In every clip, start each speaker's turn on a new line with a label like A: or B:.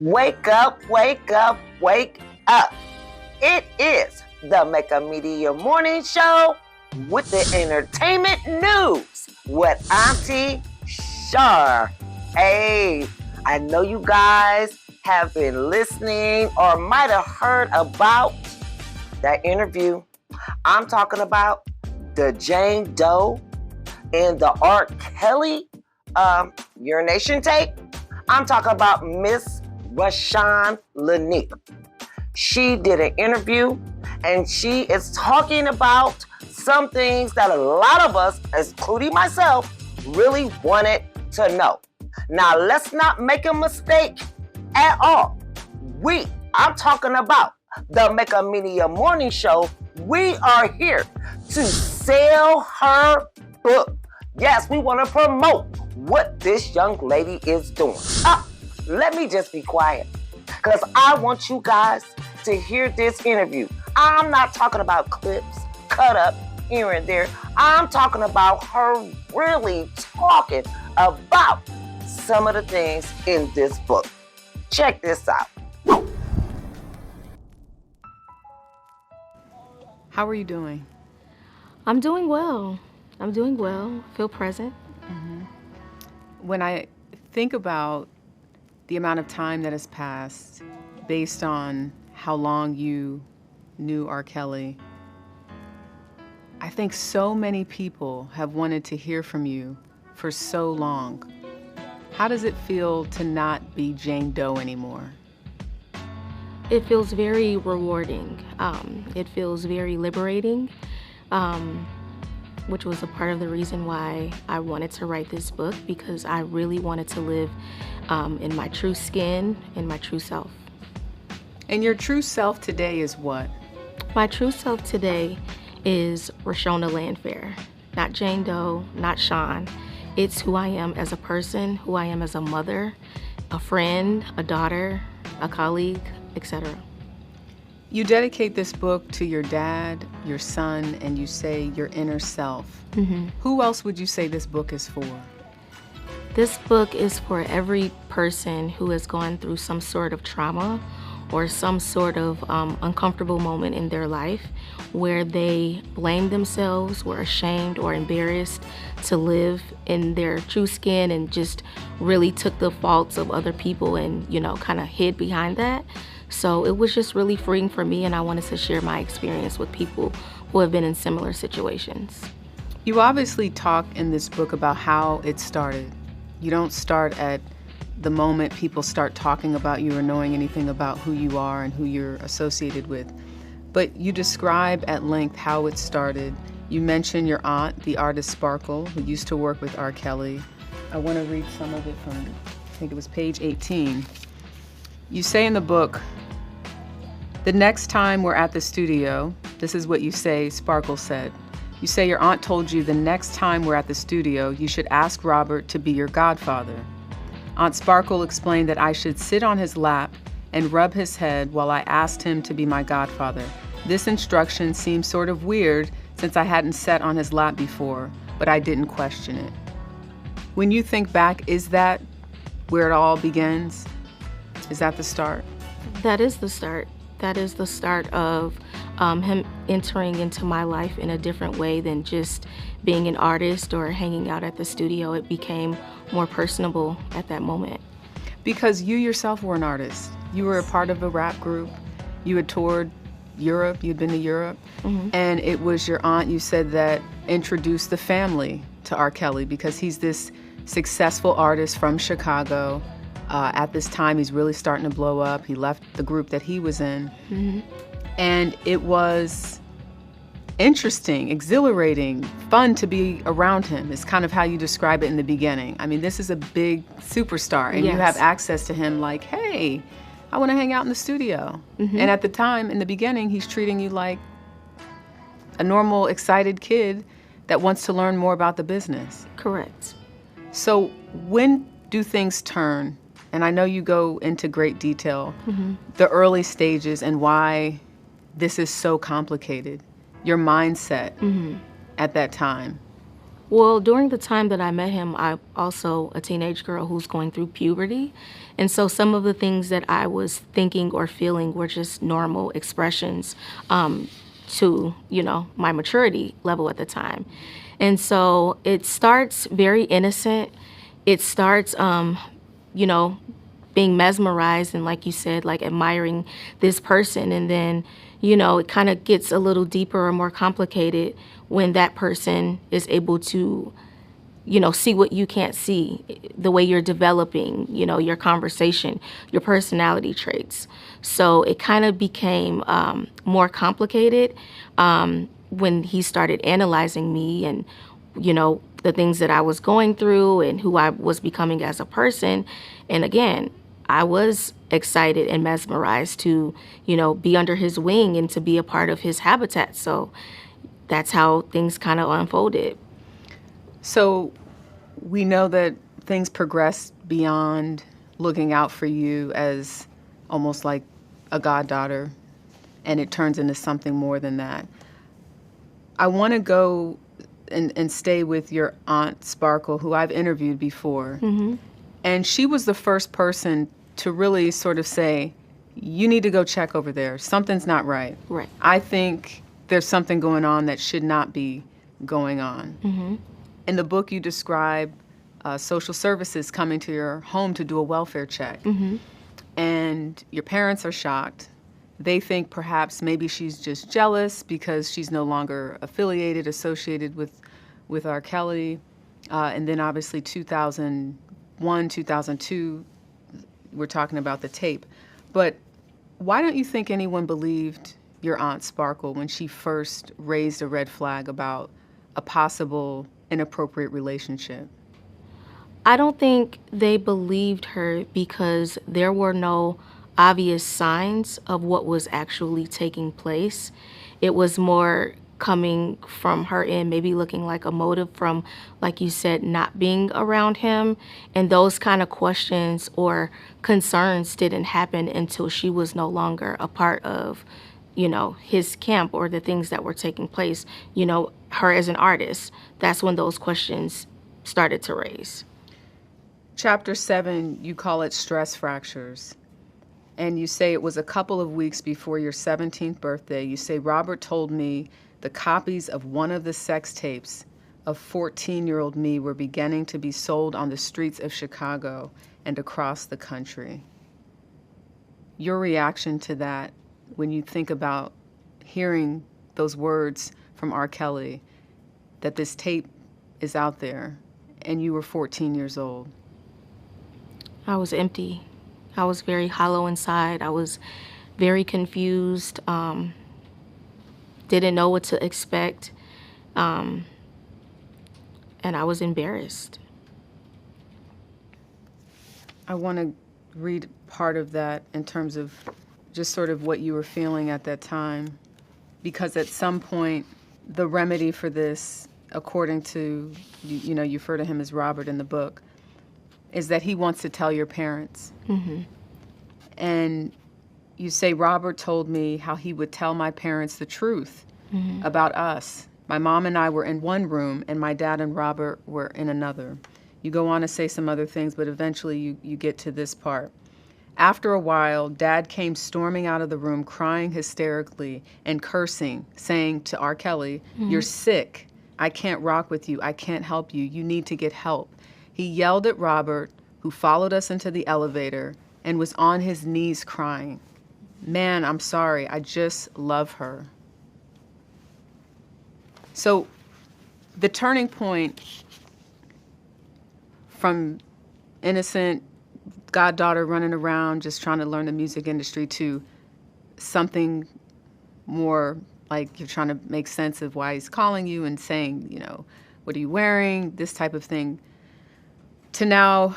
A: Wake up, wake up, wake up. It is the Make a Media Morning Show with the entertainment news with Auntie Shar. Hey, I know you guys have been listening or might have heard about that interview. I'm talking about the Jane Doe and the R.Kelly urination tape. I'm talking about Miss Rashawn Lanique. She did an interview and she is talking about some things that a lot of us, including myself, really wanted to know. Now, let's not make a mistake at all. I'm talking about the Make a Media Morning Show. We are here to sell her book. Yes, we want to promote what this young lady is doing. Let me just be quiet because I want you guys to hear this interview. I'm not talking about clips cut up here and there. I'm talking about her really talking about some of the things in this book. Check this out.
B: How are you doing?
C: I'm doing well. Feel present.
B: When I think about the amount of time that has passed based on how long you knew R. Kelly, I think so many people have wanted to hear from you for so long. How does it feel to not be Jane Doe anymore?
C: It feels very rewarding. It feels very liberating, which was a part of the reason why I wanted to write this book, because I really wanted to live in my true skin and my true self.
B: And your true self today is what?
C: My true self today is Rashona Landfair, not Jane Doe, not Sean. It's who I am as a person, who I am as a mother, a friend, a daughter, a colleague, etc.
B: You dedicate this book to your dad, your son, and you say your inner self. Who else would you say this book is for?
C: This book is for every person who has gone through some sort of trauma or some sort of uncomfortable moment in their life where they blamed themselves, were ashamed or embarrassed to live in their true skin and just really took the faults of other people and, kind of hid behind that. So it was just really freeing for me, and I wanted to share my experience with people who have been in similar situations.
B: You obviously talk in this book about how it started. You don't start at the moment people start talking about you or knowing anything about who you are and who you're associated with. But you describe at length how it started. You mention your aunt, the artist Sparkle, who used to work with R. Kelly. I want to read some of it from, I think it was page 18. You say in the book, the next time we're at the studio, this is what you say Sparkle said. You say your aunt told you the next time we're at the studio, you should ask Robert to be your godfather. Aunt Sparkle explained that I should sit on his lap and rub his head while I asked him to be my godfather. This instruction seemed sort of weird since I hadn't sat on his lap before, but I didn't question it. When you think back, is that where it all begins? Is that the start?
C: That is the start. That is the start of him entering into my life in a different way than just being an artist or hanging out at the studio. It became more personable at that moment.
B: Because you yourself were an artist. You were a part of a rap group. You had toured Europe. You'd been to Europe. And it was your aunt, you said, that introduced the family to R. Kelly because he's this successful artist from Chicago. At this time, he's really starting to blow up. He left the group that he was in. And it was interesting, exhilarating, fun to be around him. It's kind of how you describe it in the beginning. I mean, this is a big superstar, and you have access to him like, hey, I want to hang out in the studio. And at the time, in the beginning, he's treating you like a normal, excited kid that wants to learn more about the business.
C: Correct.
B: So when do things turn? And I know you go into great detail, the early stages and why this is so complicated, your mindset at that time.
C: Well, during the time that I met him, I'm also a teenage girl who's going through puberty. And so some of the things that I was thinking or feeling were just normal expressions to, my maturity level at the time. And so it starts very innocent. It starts, you know, being mesmerized and, like you said, like admiring this person. And then, it kind of gets a little deeper or more complicated when that person is able to, see what you can't see, the way you're developing, your conversation, your personality traits. So it kind of became more complicated when he started analyzing me and, the things that I was going through and who I was becoming as a person. And again, I was excited and mesmerized to, be under his wing and to be a part of his habitat. So that's how things kind of unfolded.
B: So we know that things progressed beyond looking out for you as almost like a goddaughter, and it turns into something more than that. I want to go and stay with your Aunt Sparkle, who I've interviewed before.
C: Mm-hmm.
B: And she was the first person to really sort of say, you need to go check over there. Something's not right.
C: Right.
B: I think there's something going on that should not be going on.
C: Mm-hmm.
B: In the book, you describe social services coming to your home to do a welfare check.
C: Mm-hmm.
B: And your parents are shocked. They think perhaps maybe she's just jealous because she's no longer associated with R.Kelly. And then obviously 2001, 2002, we're talking about the tape. But why don't you think anyone believed your Aunt Sparkle when she first raised a red flag about a possible inappropriate relationship?
C: I don't think they believed her because there were no obvious signs of what was actually taking place. It was more coming from her end, maybe looking like a motive from, like you said, not being around him. And those kind of questions or concerns didn't happen until she was no longer a part of, his camp or the things that were taking place, her as an artist. That's when those questions started to raise.
B: Chapter 7, you call it stress fractures. And you say it was a couple of weeks before your 17th birthday. You say, Robert told me the copies of one of the sex tapes of 14-year-old me were beginning to be sold on the streets of Chicago and across the country. Your reaction to that when you think about hearing those words from R. Kelly, that this tape is out there and you were 14 years old?
C: I was empty. I was very hollow inside. I was very confused, didn't know what to expect, and I was embarrassed.
B: I want to read part of that in terms of just sort of what you were feeling at that time, because at some point, the remedy for this, according to, you refer to him as Robert in the book, is that he wants to tell your parents.
C: Mm-hmm.
B: And you say, Robert told me how he would tell my parents the truth
C: Mm-hmm.
B: about us. My mom and I were in one room, and my dad and Robert were in another. You go on to say some other things, but eventually you get to this part. After a while, Dad came storming out of the room, crying hysterically and cursing, saying to R. Kelly, You're sick. I can't rock with you. I can't help you. You need to get help. He yelled at Robert, who followed us into the elevator, and was on his knees crying. Man, I'm sorry. I just love her. So the turning point from innocent goddaughter running around just trying to learn the music industry to something more like you're trying to make sense of why he's calling you and saying, what are you wearing, this type of thing, to now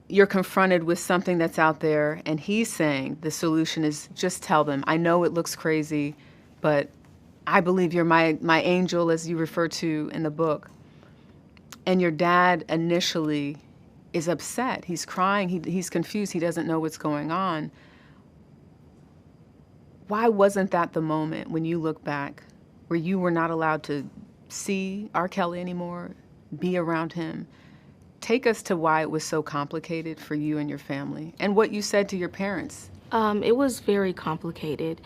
B: you're confronted with something that's out there and he's saying the solution is just tell them. I know it looks crazy, but I believe you're my angel, as you refer to in the book. And your dad initially is upset. He's crying. He's confused. He doesn't know what's going on. Why wasn't that the moment when you look back where you were not allowed to see R. Kelly anymore, be around him. Take us to why it was so complicated for you and your family, and what you said to your parents.
C: It was very complicated.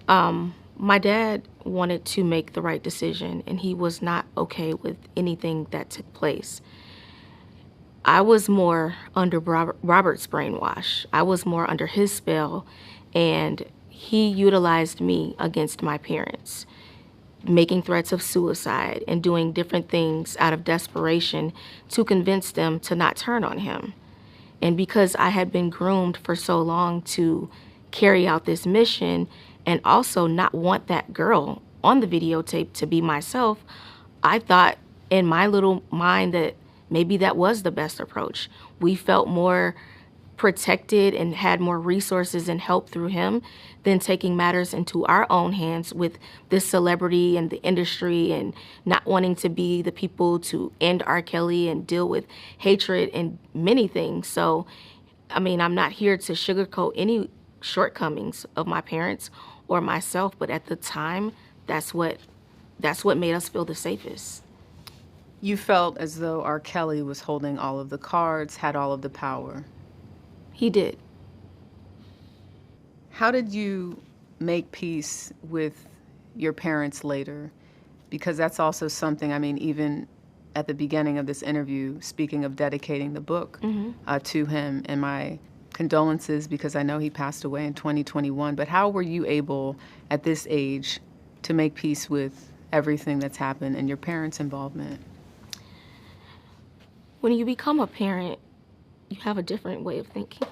C: My dad wanted to make the right decision, and he was not okay with anything that took place. I was more under Robert's brainwash. I was more under his spell, and he utilized me against my parents, making threats of suicide and doing different things out of desperation to convince them to not turn on him. And because I had been groomed for so long to carry out this mission and also not want that girl on the videotape to be myself, I thought in my little mind that maybe that was the best approach. We felt more protected and had more resources and help through him than taking matters into our own hands with this celebrity and the industry and not wanting to be the people to end R. Kelly and deal with hatred and many things. So, I mean, I'm not here to sugarcoat any shortcomings of my parents or myself, but at the time, that's what made us feel the safest.
B: You felt as though R. Kelly was holding all of the cards, had all of the power.
C: He did.
B: How did you make peace with your parents later? Because that's also something, I mean, even at the beginning of this interview, speaking of dedicating the book to him, and my condolences because I know he passed away in 2021, but how were you able at this age to make peace with everything that's happened and your parents' involvement?
C: When you become a parent, you have a different way of thinking.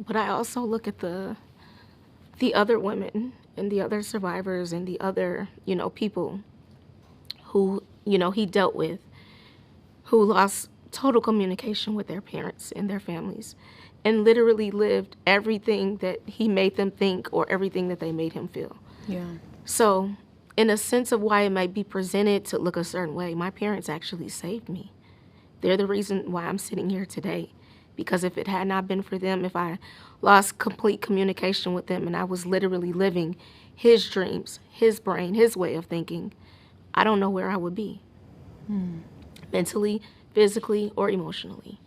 C: But I also look at the other women and the other survivors and the other, people who, he dealt with, who lost total communication with their parents and their families and literally lived everything that he made them think or everything that they made him feel.
B: Yeah.
C: So in a sense of why it might be presented to look a certain way, my parents actually saved me. They're the reason why I'm sitting here today. Because if it had not been for them, if I lost complete communication with them and I was literally living his dreams, his brain, his way of thinking, I don't know where I would be. Mentally, physically, or emotionally.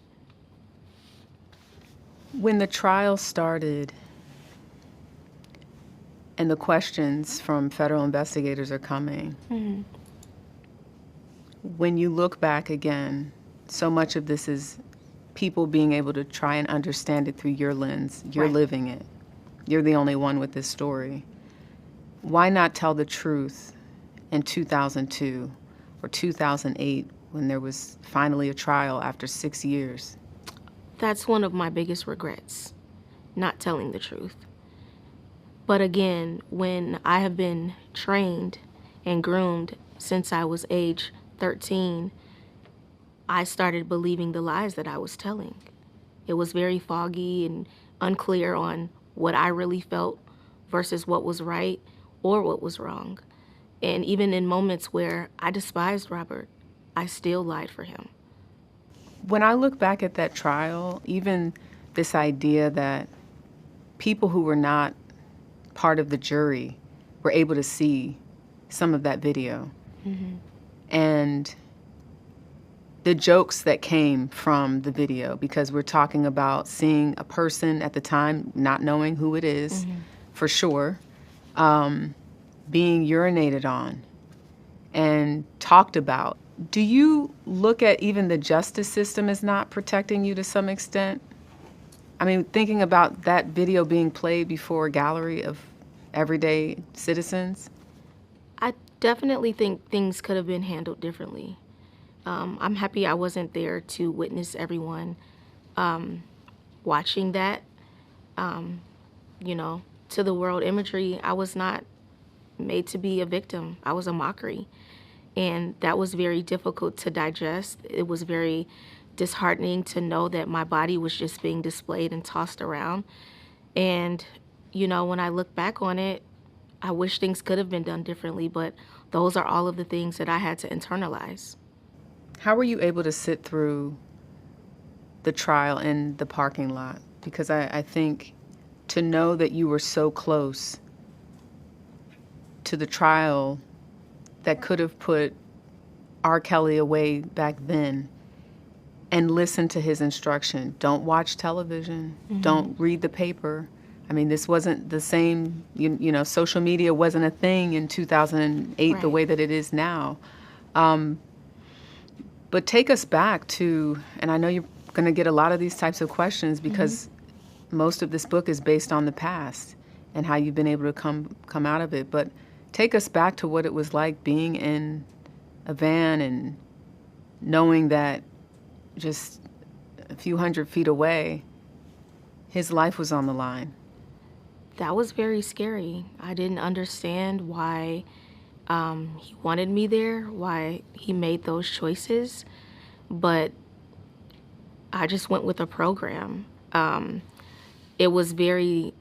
B: When the trial started and the questions from federal investigators are coming, when you look back again, so much of this is people being able to try and understand it through your lens. You're living it. You're the only one with this story. Why not tell the truth in 2002 or 2008 when there was finally a trial after 6 years?
C: That's one of my biggest regrets, not telling the truth. But again, when I have been trained and groomed since I was age 13, I started believing the lies that I was telling. It was very foggy and unclear on what I really felt versus what was right or what was wrong. And even in moments where I despised Robert, I still lied for him.
B: When I look back at that trial, even this idea that people who were not part of the jury were able to see some of that video. And the jokes that came from the video, because we're talking about seeing a person at the time, not knowing who it is, for sure, being urinated on and talked about. Do you look at even the justice system as not protecting you to some extent? I mean, thinking about that video being played before a gallery of everyday citizens?
C: I definitely think things could have been handled differently. I'm happy I wasn't there to witness everyone watching that. To the world imagery, I was not made to be a victim. I was a mockery. And that was very difficult to digest. It was very disheartening to know that my body was just being displayed and tossed around. And, when I look back on it, I wish things could have been done differently, but those are all of the things that I had to internalize.
B: How were you able to sit through the trial in the parking lot? Because I think to know that you were so close to the trial that could have put R.Kelly away back then, and listen to his instruction. Don't watch television. Don't read the paper. I mean, this wasn't the same, you know, social media wasn't a thing in 2008 the way that it is now. But take us back to, and I know you're going to get a lot of these types of questions because most of this book is based on the past and how you've been able to come out of it. But take us back to what it was like being in a van and knowing that just a few hundred feet away, his life was on the line.
C: That was very scary. I didn't understand why he wanted me there, why he made those choices, but I just went with a program. It was very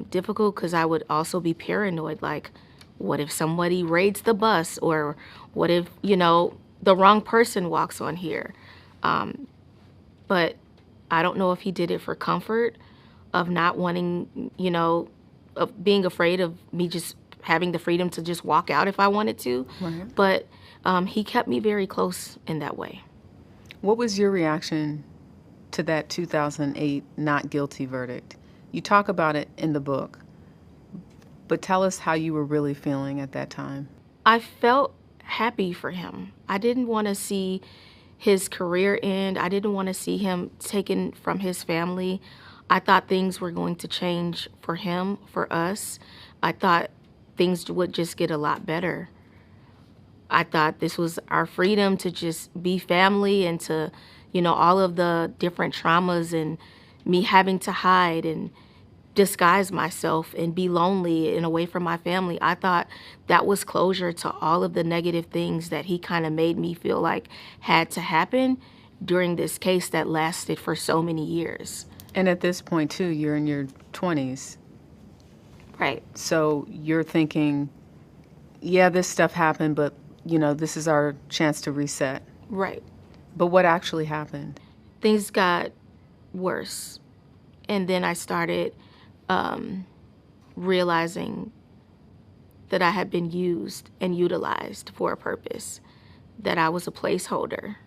C: difficult because I would also be paranoid, like, what if somebody raids the bus, or what if, you know, the wrong person walks on here? But I don't know if he did it for comfort, of not wanting, you know, of being afraid of me just having the freedom to just walk out if I wanted to.
B: Right.
C: But he kept me very close in that way.
B: What was your reaction to that 2008 not guilty verdict? You talk about it in the book, but tell us how you were really feeling at that time.
C: I felt happy for him. I didn't want to see his career end. I didn't want to see him taken from his family. I thought things were going to change for him, for us. I thought things would just get a lot better. I thought this was our freedom to just be family, and to, you know, all of the different traumas and me having to hide and disguise myself and be lonely and away from my family. I thought that was closure to all of the negative things that he kind of made me feel like had to happen during this case that lasted for so many years.
B: And at this point, too, you're in your 20s.
C: Right.
B: So you're thinking, yeah, this stuff happened, but, you know, this is our chance to reset.
C: Right.
B: But what actually happened?
C: Things got worse. And then I started realizing that I had been used and utilized for a purpose, that I was a placeholder,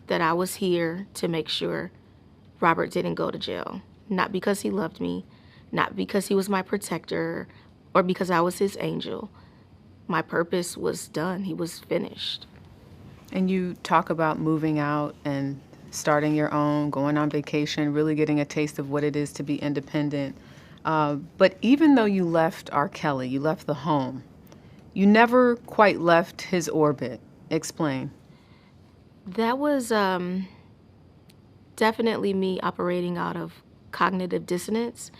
C: that I was here to make sure Robert didn't go to jail. Not because he loved me, not because he was my protector, or because I was his angel. My purpose was done. He was finished.
B: And you talk about moving out and starting your own, going on vacation, really getting a taste of what it is to be independent. But even though you left R.Kelly, you left the home, you never quite left his orbit. Explain.
C: That was definitely me operating out of cognitive dissonance.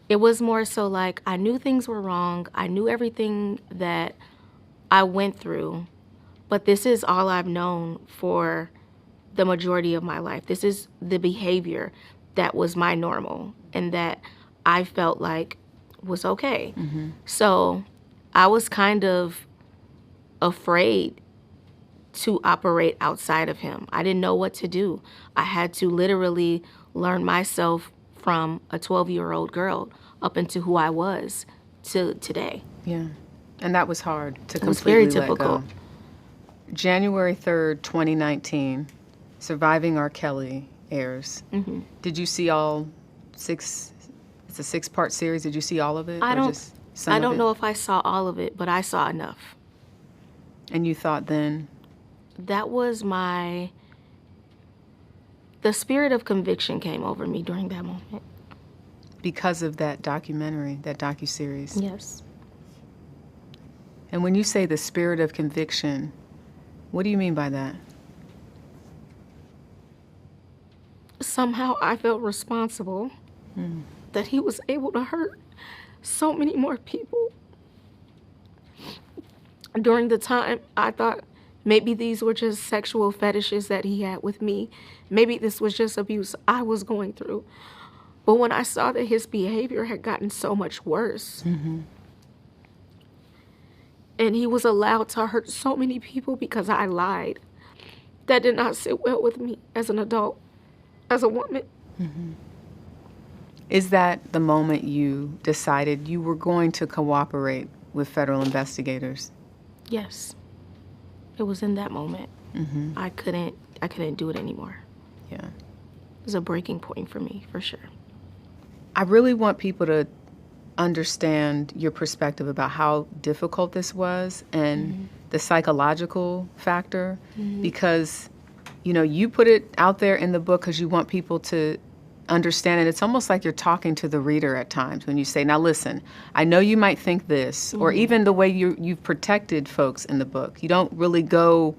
C: It was more so like I knew things were wrong. I knew everything that I went through, but this is all I've known for the majority of my life. This is the behavior that was my normal and that I felt like was okay. Mm-hmm. So I was kind of afraid to operate outside of him. I didn't know what to do. I had to literally learn myself from a 12-year-old girl up into who I was to today.
B: Yeah. And that was hard to completely
C: It was very
B: let
C: difficult.
B: go. January 3rd, 2019, Surviving R. Kelly airs. Mm-hmm. Did you see all 6? It's a 6-part series. Did you see all of it?
C: I don't know if I saw all of it, but I saw enough.
B: And you thought then?
C: That was the spirit of conviction came over me during that moment.
B: Because of that documentary, that docuseries?
C: Yes.
B: And when you say the spirit of conviction, what do you mean by that?
C: Somehow I felt responsible that he was able to hurt so many more people. During the time, I thought maybe these were just sexual fetishes that he had with me. Maybe this was just abuse I was going through. But when I saw that his behavior had gotten so much worse, and he was allowed to hurt so many people because I lied, that did not sit well with me as an adult, as a woman.
B: Is that the moment you decided you were going to cooperate with federal investigators?
C: Yes. It was in that moment. I couldn't do it anymore.
B: Yeah.
C: It was a breaking point for me, for sure.
B: I really want people to understand your perspective about how difficult this was and the psychological factor, because, you know, you put it out there in the book because you want people to understand it. It's almost like you're talking to the reader at times when you say, now listen, I know you might think this, or even the way you've protected folks in the book. You don't really go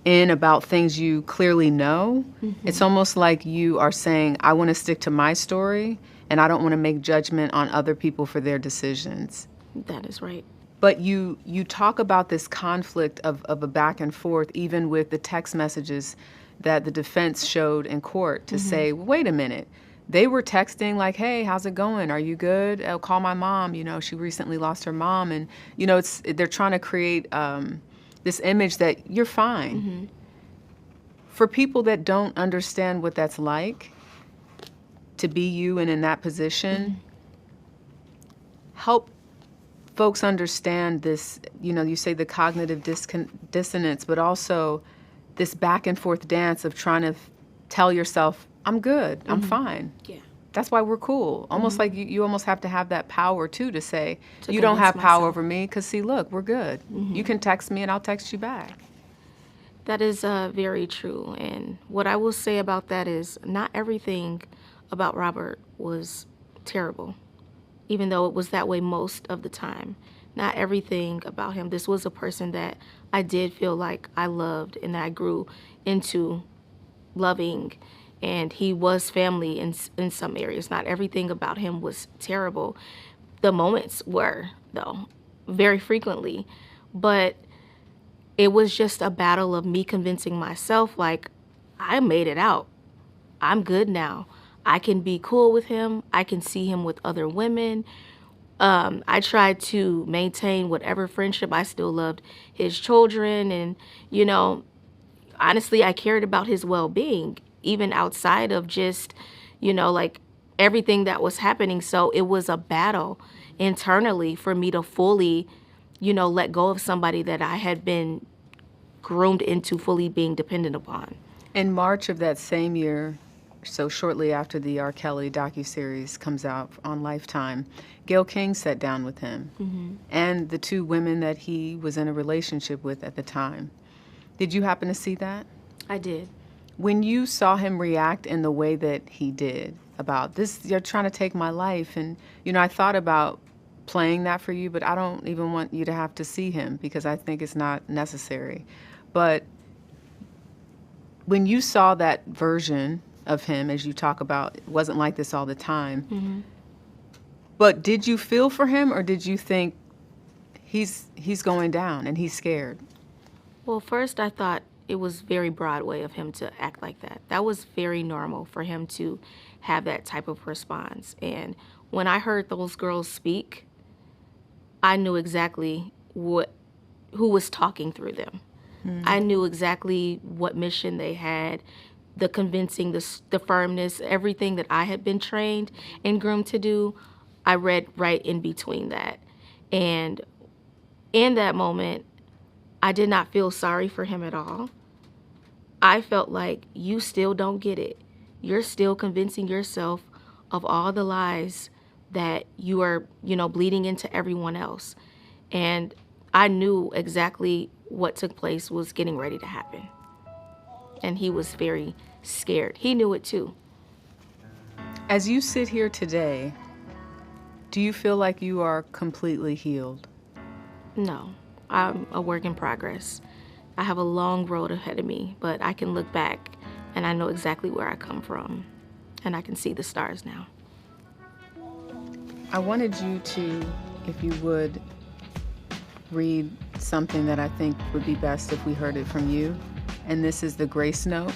B: in about things you clearly know. It's almost like you are saying, I want to stick to my story, and I don't want to make judgment on other people for their decisions.
C: That is right.
B: But you talk about this conflict of a back and forth, even with the text messages that the defense showed in court to say, well, wait a minute. They were texting like, hey, how's it going? Are you good? I'll call my mom. You know, she recently lost her mom. And, you know, they're trying to create this image that you're fine. For people that don't understand what that's like to be you and in that position, help folks understand this, you know, you say the cognitive dissonance, but also this back and forth dance of trying to tell yourself, I'm good, I'm fine.
C: Yeah.
B: That's why we're cool. Almost like you almost have to have that power too to say,
C: To
B: you don't have
C: convince
B: power
C: myself.
B: over me because see, look, we're good. You can text me and I'll text you back.
C: That is very true. And what I will say about that is not everything about Robert was terrible, even though it was that way most of the time. Not everything about him. This was a person that I did feel like I loved and that I grew into loving, and he was family in some areas. Not everything about him was terrible. The moments were, though, very frequently. But it was just a battle of me convincing myself, like, I made it out. I'm good now. I can be cool with him. I can see him with other women. I tried to maintain whatever friendship. I still loved his children. And, you know, honestly, I cared about his well-being, even outside of just, you know, like everything that was happening. So it was a battle internally for me to fully, you know, let go of somebody that I had been groomed into fully being dependent upon.
B: In March of that same year, so shortly after the R.Kelly docuseries comes out on Lifetime, Gayle King sat down with him and the two women that he was in a relationship with at the time. Did you happen to see that?
C: I did.
B: When you saw him react in the way that he did about this, you're trying to take my life, and, you know, I thought about playing that for you, but I don't even want you to have to see him because I think it's not necessary. But when you saw that version of him, as you talk about, it wasn't like this all the time. But did you feel for him, or did you think he's going down and he's scared?
C: Well, first I thought it was very Broadway of him to act like that. That was very normal for him to have that type of response. And when I heard those girls speak, I knew exactly who was talking through them. I knew exactly what mission they had, the convincing, the firmness, everything that I had been trained and groomed to do. I read right in between that. And in that moment, I did not feel sorry for him at all. I felt like, you still don't get it. You're still convincing yourself of all the lies that you are, you know, bleeding into everyone else. And I knew exactly what took place was getting ready to happen. And he was very scared. He knew it too.
B: As you sit here today, do you feel like you are completely healed?
C: No, I'm a work in progress. I have a long road ahead of me, but I can look back and I know exactly where I come from, and I can see the stars now.
B: I wanted you to, if you would, read something that I think would be best if we heard it from you. And this is the grace note.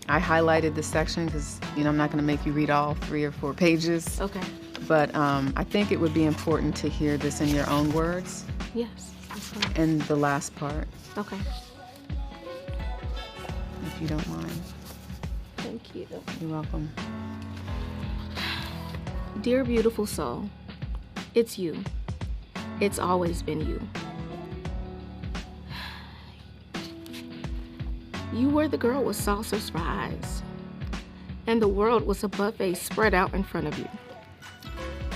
B: I highlighted this section because, you know, I'm not going to make you read all 3 or 4 pages.
C: Okay.
B: But I think it would be important to hear this in your own words.
C: Yes, that's fine.
B: And the last part,
C: Okay.
B: if you don't mind.
C: Thank you.
B: You're welcome.
C: Dear beautiful soul, it's you. It's always been you. You were the girl with saucers for eyes, and the world was a buffet spread out in front of you.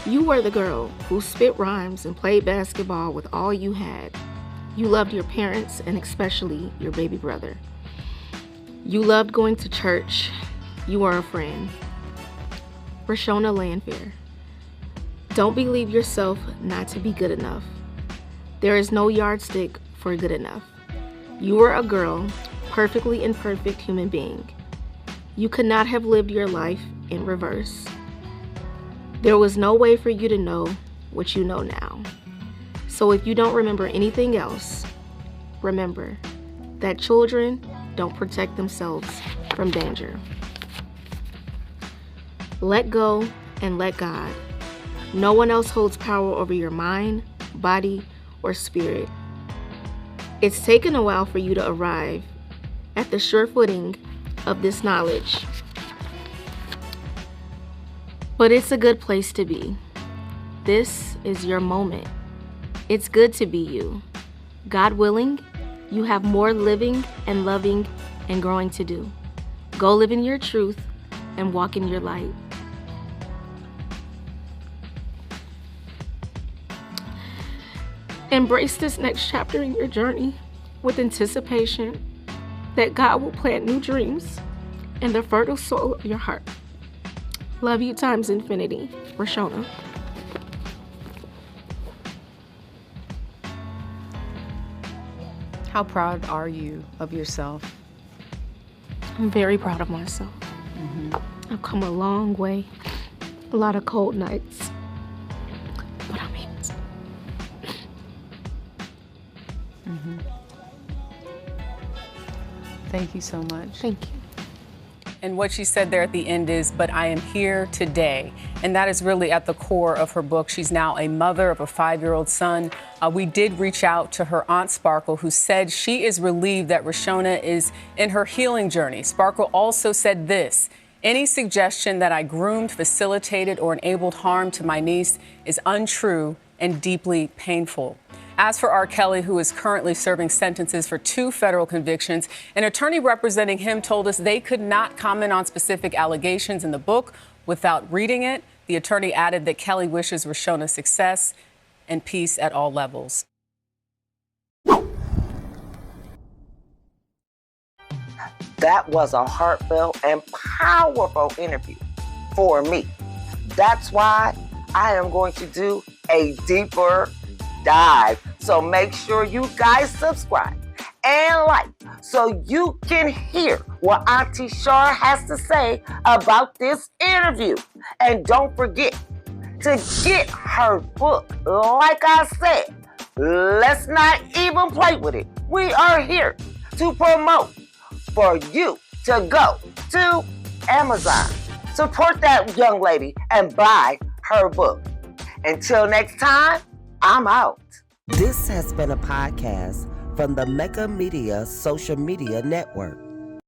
C: You were the girl who spit rhymes and played basketball with all you had. You loved your parents and especially your baby brother. You loved going to church. You were a friend. Rashona Landfair. Don't believe yourself not to be good enough. There is no yardstick for good enough. You were a girl, perfectly imperfect human being. You could not have lived your life in reverse. There was no way for you to know what you know now. So if you don't remember anything else, remember that children don't protect themselves from danger. Let go and let God. No one else holds power over your mind, body, or spirit. It's taken a while for you to arrive at the sure footing of this knowledge, but it's a good place to be. This is your moment. It's good to be you. God willing, you have more living and loving and growing to do. Go live in your truth and walk in your light. Embrace this next chapter in your journey with anticipation that God will plant new dreams in the fertile soil of your heart. Love you times infinity, Rashona.
B: How proud are you of yourself?
C: I'm very proud of myself. I've come a long way. A lot of cold nights. But I'm here.
B: Thank you so much.
C: Thank you.
D: And what she said there at the end is, but I am here today. And that is really at the core of her book. She's now a mother of a 5-year-old son. We did reach out to her aunt Sparkle, who said she is relieved that Rashona is in her healing journey. Sparkle also said this: any suggestion that I groomed, facilitated, or enabled harm to my niece is untrue and deeply painful. As for R.Kelly, who is currently serving sentences for 2 federal convictions, an attorney representing him told us they could not comment on specific allegations in the book without reading it. The attorney added that Kelly wishes Rashona success and peace at all levels.
A: That was a heartfelt and powerful interview for me. That's why I am going to do a deeper dive. So make sure you guys subscribe and like so you can hear what Auntie Shar has to say about this interview. And don't forget to get her book. Like I said, let's not even play with it. We are here to promote for you to go to Amazon, support that young lady, and buy her book. Until next time, I'm out. This has been a podcast from the Mecca Media Social Media Network.